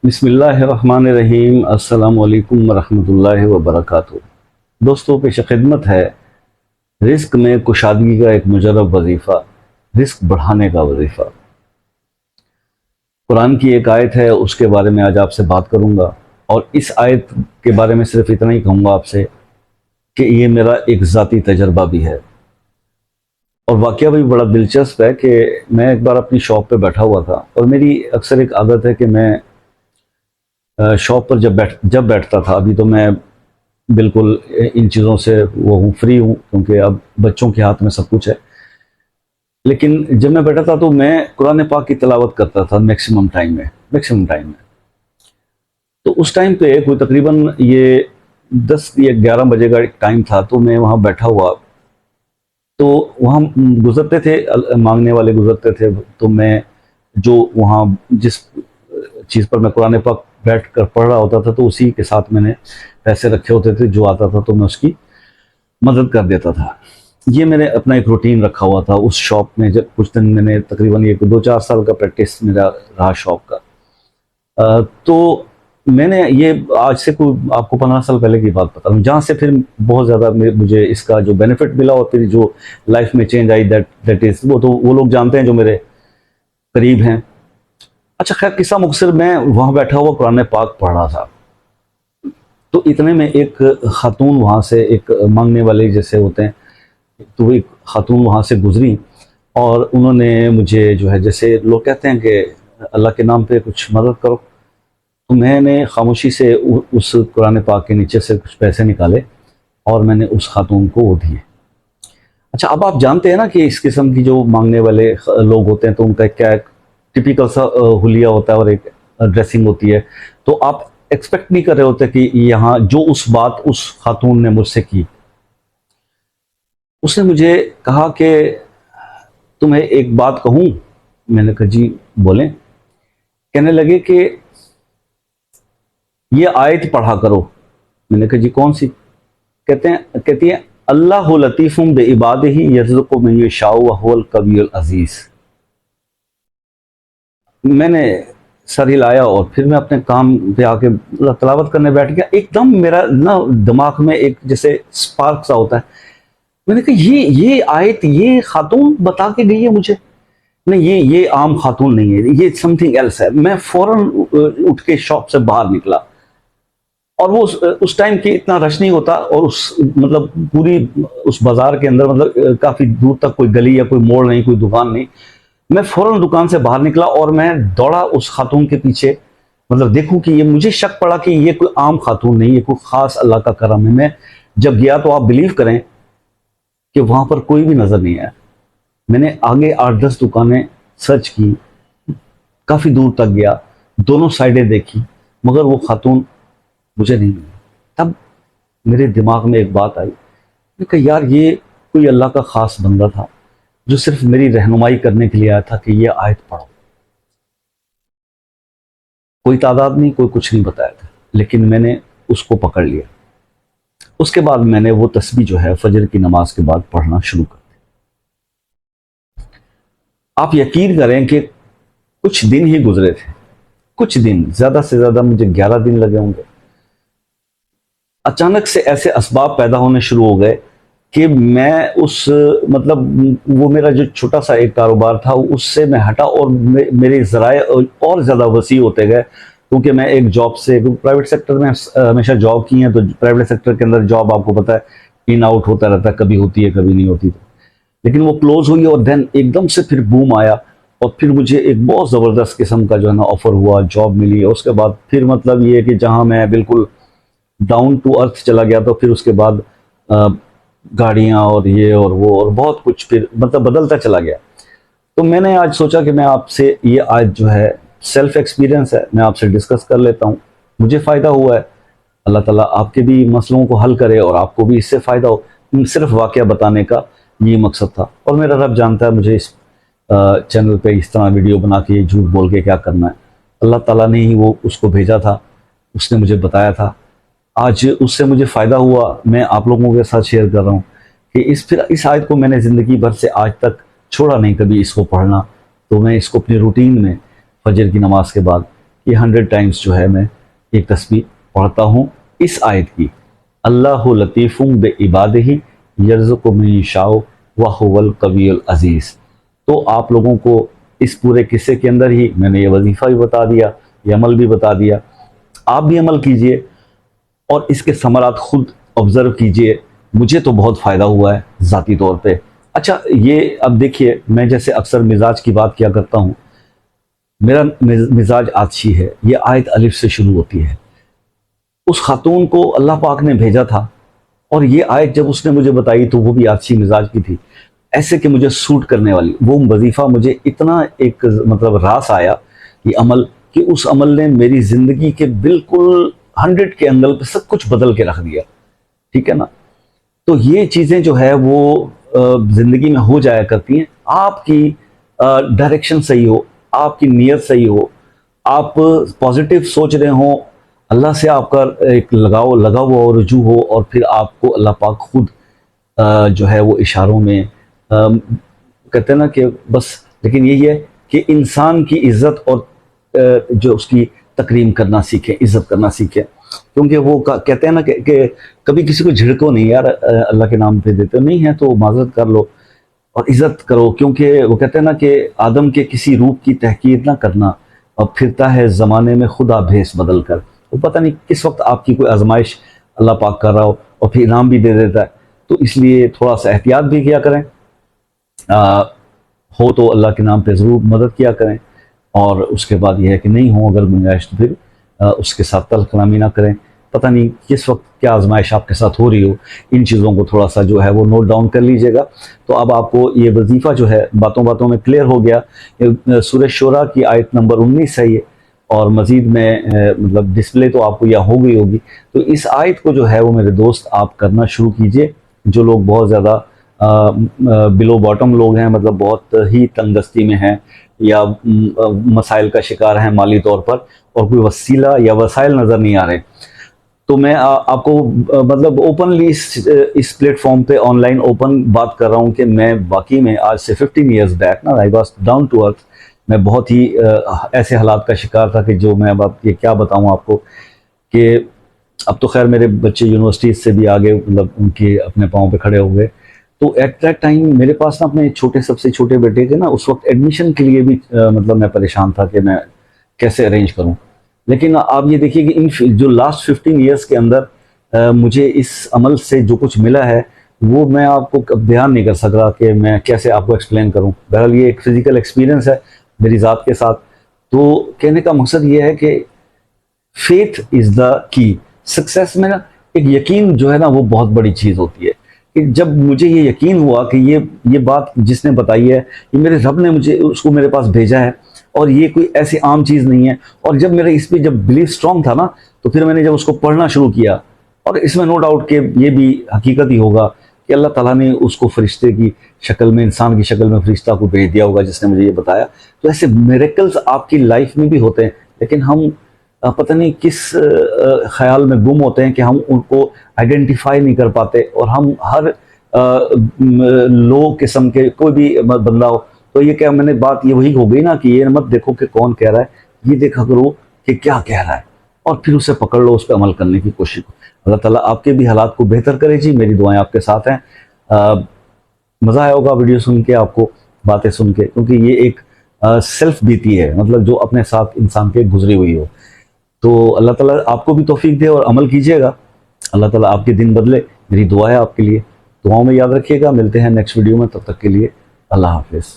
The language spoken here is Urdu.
بسم اللہ الرحمن الرحیم۔ السلام علیکم ورحمۃ اللہ وبرکاتہ۔ دوستوں، پیش خدمت ہے رزق میں کشادگی کا ایک مجرب وظیفہ، رزق بڑھانے کا وظیفہ۔ قرآن کی ایک آیت ہے، اس کے بارے میں آج آپ سے بات کروں گا، اور اس آیت کے بارے میں صرف اتنا ہی کہوں گا آپ سے کہ یہ میرا ایک ذاتی تجربہ بھی ہے، اور واقعہ بھی بڑا دلچسپ ہے کہ میں ایک بار اپنی شاپ پہ بیٹھا ہوا تھا، اور میری اکثر ایک عادت ہے کہ میں شاپ پر جب بیٹھتا تھا، ابھی تو میں بالکل ان چیزوں سے وہ ہوں، فری ہوں، کیونکہ اب بچوں کے ہاتھ میں سب کچھ ہے، لیکن جب میں بیٹھا تھا تو میں قرآن پاک کی تلاوت کرتا تھا میکسیمم ٹائم میں تو اس ٹائم پہ کوئی تقریباً یہ 10 یا 11 بجے کا ایک ٹائم تھا، تو میں وہاں بیٹھا ہوا، تو وہاں گزرتے تھے مانگنے والے گزرتے تھے، تو میں جو وہاں جس چیز پر میں قرآن پاک بیٹھ کر پڑھ رہا ہوتا تھا، تو اسی کے ساتھ میں نے پیسے رکھے ہوتے تھے، جو آتا تھا تو میں اس کی مدد کر دیتا تھا۔ یہ میں نے اپنا ایک روٹین رکھا ہوا تھا اس شاپ میں۔ جب کچھ دن میں نے تقریباً 2-4 سال کا پریکٹس میرا رہا شاپ کا، تو میں نے یہ آج سے کوئی آپ کو 15 سال پہلے کی بات بتا رہا ہوں، جہاں سے پھر بہت زیادہ مجھے اس کا جو بینیفٹ ملا، اور پھر جو لائف میں چینج آئی، دیٹ از وہ تو وہ لوگ جانتے ہیں جو میرے قریب ہیں۔ اچھا، خیر، قصہ مختصر، میں وہاں بیٹھا ہوا قرآن پاک پڑھ رہا تھا، تو اتنے میں ایک خاتون وہاں سے، ایک مانگنے والے جیسے ہوتے ہیں، تو وہ ایک خاتون وہاں سے گزری، اور انہوں نے مجھے جو ہے، جیسے لوگ کہتے ہیں کہ اللہ کے نام پہ کچھ مدد کرو، تو میں نے خاموشی سے اس قرآن پاک کے نیچے سے کچھ پیسے نکالے، اور میں نے اس خاتون کو وہ دیے۔ اچھا، اب آپ جانتے ہیں نا کہ اس قسم کی جو مانگنے والے لوگ ہوتے ہیں، تو ان کا کیا ٹپیکل سا حلیہ ہوتا ہے، اور ایک ڈریسنگ ہوتی ہے، تو آپ ایکسپیکٹ نہیں کر رہے ہوتے کہ یہاں جو اس خاتون نے مجھ سے کی، اس نے مجھے کہا کہ تمہیں ایک بات کہوں؟ میں نے کہا جی بولیں۔ کہنے لگے کہ یہ آیت پڑھا کرو۔ میں نے کہا جی کون سی؟ کہتی ہیں اللہ لطیف بعبادہ یرزق من یشاء وہو القوی العزیز۔ میں نے سر ہلایا، اور پھر میں اپنے کام پہ آ کے تلاوت کرنے بیٹھ گیا۔ ایک دم میرا نا دماغ میں ایک جیسے سپارک سا ہوتا ہے، میں نے کہا یہ آیت یہ خاتون بتا کے گئی ہے مجھے، نہیں یہ عام خاتون نہیں ہے، یہ سم تھنگ ایلس ہے۔ میں فوراً اٹھ کے شاپ سے باہر نکلا، اور وہ اس ٹائم کی اتنا رش نہیں ہوتا، اور مطلب پوری اس بازار کے اندر، مطلب کافی دور تک کوئی گلی یا کوئی موڑ نہیں، کوئی دکان نہیں۔ میں فوراً دکان سے باہر نکلا، اور میں دوڑا اس خاتون کے پیچھے، مطلب دیکھوں کہ یہ، مجھے شک پڑا کہ یہ کوئی عام خاتون نہیں، یہ کوئی خاص اللہ کا کرم ہے۔ میں جب گیا تو آپ بلیو کریں کہ وہاں پر کوئی بھی نظر نہیں آیا۔ میں نے آگے 8-10 دکانیں سرچ کی، کافی دور تک گیا، دونوں سائڈیں دیکھی، مگر وہ خاتون مجھے نہیں ملی۔ تب میرے دماغ میں ایک بات آئی، میں کہا یار یہ کوئی اللہ کا خاص بندہ تھا، جو صرف میری رہنمائی کرنے کے لیے آیا تھا کہ یہ آیت پڑھو۔ کوئی تعداد نہیں، کوئی کچھ نہیں بتایا تھا، لیکن میں نے اس کو پکڑ لیا۔ اس کے بعد میں نے وہ تسبیح جو ہے فجر کی نماز کے بعد پڑھنا شروع کر دی۔ آپ یقین کریں کہ کچھ دن ہی گزرے تھے، کچھ دن، زیادہ سے زیادہ مجھے 11 دن لگے ہوں گے، اچانک سے ایسے اسباب پیدا ہونے شروع ہو گئے کہ میں مطلب وہ میرا جو چھوٹا سا ایک کاروبار تھا، اس سے میں ہٹا، اور میرے ذرائع اور زیادہ وسیع ہوتے گئے، کیونکہ میں ایک جاب سے، پرائیویٹ سیکٹر میں ہمیشہ جاب کی ہیں، تو پرائیویٹ سیکٹر کے اندر جاب آپ کو پتہ ہے ان آؤٹ ہوتا رہتا ہے، کبھی ہوتی ہے کبھی نہیں ہوتی، لیکن وہ کلوز ہوئی، اور دین ایک دم سے پھر بوم آیا، اور پھر مجھے ایک بہت زبردست قسم کا جو ہے نا آفر ہوا، جاب ملی، اور اس کے بعد پھر مطلب یہ کہ جہاں میں بالکل ڈاؤن ٹو ارتھ چلا گیا، تو پھر اس کے بعد گاڑیاں اور یہ اور وہ اور بہت کچھ پھر مطلب بدلتا چلا گیا۔ تو میں نے آج سوچا کہ میں آپ سے یہ آج جو ہے سیلف ایکسپیرینس ہے، میں آپ سے ڈسکس کر لیتا ہوں، مجھے فائدہ ہوا ہے، اللہ تعالیٰ آپ کے بھی مسئلوں کو حل کرے، اور آپ کو بھی اس سے فائدہ ہو۔ صرف واقعہ بتانے کا یہ مقصد تھا، اور میرا رب جانتا ہے مجھے اس چینل پہ اس طرح ویڈیو بنا کے جھوٹ بول کے کیا کرنا ہے۔ اللہ تعالیٰ نے ہی وہ اس کو بھیجا تھا، اس نے مجھے بتایا تھا، آج اس سے مجھے فائدہ ہوا، میں آپ لوگوں کے ساتھ شیئر کر رہا ہوں کہ اس آیت کو میں نے زندگی بھر سے آج تک چھوڑا نہیں کبھی اس کو پڑھنا، تو میں اس کو اپنی روٹین میں فجر کی نماز کے بعد یہ 100 ٹائمز جو ہے میں ایک تسبیح پڑھتا ہوں اس آیت کی، اللہ لطیف بعبادہ یرزق من یشاء وہو القوی العزیز۔ تو آپ لوگوں کو اس پورے قصے کے اندر ہی میں نے یہ وظیفہ بھی بتا دیا، یہ عمل بھی بتا دیا، آپ بھی عمل کیجئے اور اس کے ثمرات خود آبزرو کیجئے۔ مجھے تو بہت فائدہ ہوا ہے ذاتی طور پہ۔ اچھا یہ اب دیکھیے، میں جیسے اکثر مزاج کی بات کیا کرتا ہوں، میرا مزاج آتشی ہے۔ یہ آیت الف سے شروع ہوتی ہے۔ اس خاتون کو اللہ پاک نے بھیجا تھا اور یہ آیت جب اس نے مجھے بتائی تو وہ بھی آتشی مزاج کی تھی، ایسے کہ مجھے سوٹ کرنے والی۔ وہ وظیفہ مجھے اتنا ایک مطلب راس آیا یہ عمل، کہ اس عمل نے میری زندگی کے بالکل 100 کے اینگل پہ سب کچھ بدل کے رکھ دیا، ٹھیک ہے نا۔ تو یہ چیزیں جو ہے وہ زندگی میں ہو جایا کرتی ہیں، آپ کی ڈائریکشن صحیح ہو، آپ کی نیت صحیح ہو، آپ پازیٹیو سوچ رہے ہوں، اللہ سے آپ کا ایک لگا ہوا رجوع ہو، اور پھر آپ کو اللہ پاک خود جو ہے وہ اشاروں میں کہتے ہیں نا کہ بس، لیکن یہی ہے کہ انسان کی عزت اور جو اس کی تکریم کرنا سیکھیں، عزت کرنا سیکھیں، کیونکہ وہ کہتے ہیں نا کہ کبھی کسی کو جھڑکو نہیں، یار اللہ کے نام پہ دیتے نہیں ہیں تو معذرت کر لو اور عزت کرو، کیونکہ وہ کہتے ہیں نا کہ آدم کے کسی روپ کی تحقیر نہ کرنا، اور پھرتا ہے زمانے میں خدا بھیس بدل کر۔ وہ پتہ نہیں کس وقت آپ کی کوئی آزمائش اللہ پاک کر رہا ہو اور پھر انعام بھی دے دیتا ہے، تو اس لیے تھوڑا سا احتیاط بھی کیا کریں، ہو تو اللہ کے نام پہ ضرور مدد کیا کریں، اور اس کے بعد یہ ہے کہ نہیں ہو اگر گنجائش تو پھر اس کے ساتھ تلخ کلامی نہ کریں۔ پتہ نہیں کس وقت کیا آزمائش آپ کے ساتھ ہو رہی ہو، ان چیزوں کو تھوڑا سا جو ہے وہ نوٹ ڈاؤن کر لیجئے گا۔ تو اب آپ کو یہ وظیفہ جو ہے باتوں باتوں میں کلیئر ہو گیا۔ سورہ شورى کی آیت نمبر 19 ہے یہ، اور مزید میں مطلب ڈسپلے تو آپ کو یہاں ہو گئی ہوگی۔ تو اس آیت کو جو ہے وہ میرے دوست آپ کرنا شروع کیجئے، جو لوگ بہت زیادہ بلو باٹم لوگ ہیں، مطلب بہت ہی تنگ دستی میں ہیں یا مسائل کا شکار ہیں مالی طور پر، اور کوئی وسیلہ یا وسائل نظر نہیں آ رہے، تو میں آپ کو مطلب اوپنلی اس پلیٹ فارم پہ آن لائن اوپن بات کر رہا ہوں کہ میں باقی میں آج سے 15 ایئرز بیک نا I was down to earth, میں بہت ہی ایسے حالات کا شکار تھا کہ جو میں اب یہ کیا بتاؤں آپ کو، کہ اب تو خیر میرے بچے یونیورسٹی سے بھی آگے مطلب ان کے اپنے پاؤں پہ کھڑے ہو گئے۔ تو ایٹ دیٹ ٹائم میرے پاس نا اپنے سب سے چھوٹے بیٹے کے نا اس وقت ایڈمیشن کے لیے بھی مطلب میں پریشان تھا کہ میں کیسے ارینج کروں۔ لیکن آپ یہ دیکھیے کہ ان جو لاسٹ 15 ایئرس کے اندر مجھے اس عمل سے جو کچھ ملا ہے وہ میں آپ کو بیان نہیں کر سکتا کہ میں کیسے آپ کو ایکسپلین کروں۔ بہرحال یہ ایک فزیکل ایکسپیرینس ہے میری ذات کے ساتھ۔ تو کہنے کا مقصد یہ ہے کہ فیتھ از دا کی، سکسیس میں نا ایک یقین جو ہے نا وہ بہت بڑی چیز ہوتی ہے، کہ جب مجھے یہ یقین ہوا کہ یہ بات جس نے بتائی ہے یہ میرے رب نے مجھے اس کو میرے پاس بھیجا ہے، اور یہ کوئی ایسی عام چیز نہیں ہے، اور جب میرا اس پہ جب بلیف اسٹرانگ تھا نا تو پھر میں نے جب اس کو پڑھنا شروع کیا، اور اس میں نو ڈاؤٹ کہ یہ بھی حقیقت ہی ہوگا کہ اللہ تعالیٰ نے اس کو فرشتے کی شکل میں، انسان کی شکل میں فرشتہ کو بھیج دیا ہوگا جس نے مجھے یہ بتایا۔ تو ایسے میریکلز آپ کی لائف میں بھی ہوتے ہیں، لیکن ہم پتہ نہیں کس خیال میں گم ہوتے ہیں کہ ہم ان کو آئیڈینٹیفائی نہیں کر پاتے، اور ہم ہر لو قسم کے کوئی بھی بندہ ہو تو یہ کہ میں نے بات یہ وہی ہو گئی نا کہ یہ مت دیکھو کہ کون کہہ رہا ہے، یہ دیکھا کرو کہ کیا کہہ رہا ہے، اور پھر اسے پکڑ لو، اس پہ عمل کرنے کی کوشش کرو۔ اللہ تعالیٰ آپ کے بھی حالات کو بہتر کرے جی، میری دعائیں آپ کے ساتھ ہیں۔ مزہ آیا ہوگا ویڈیو سن کے، آپ کو باتیں سن کے، کیونکہ یہ ایک سیلف بیتی ہے، مطلب جو اپنے ساتھ انسان کے گزری ہوئی ہو۔ تو اللہ تعالیٰ آپ کو بھی توفیق دے اور عمل کیجیے گا، اللہ تعالیٰ آپ کے دن بدلے، میری دعا ہے آپ کے لیے۔ دعاؤں میں یاد رکھیے گا، ملتے ہیں نیکسٹ ویڈیو میں، تب تک کے لیے اللہ حافظ۔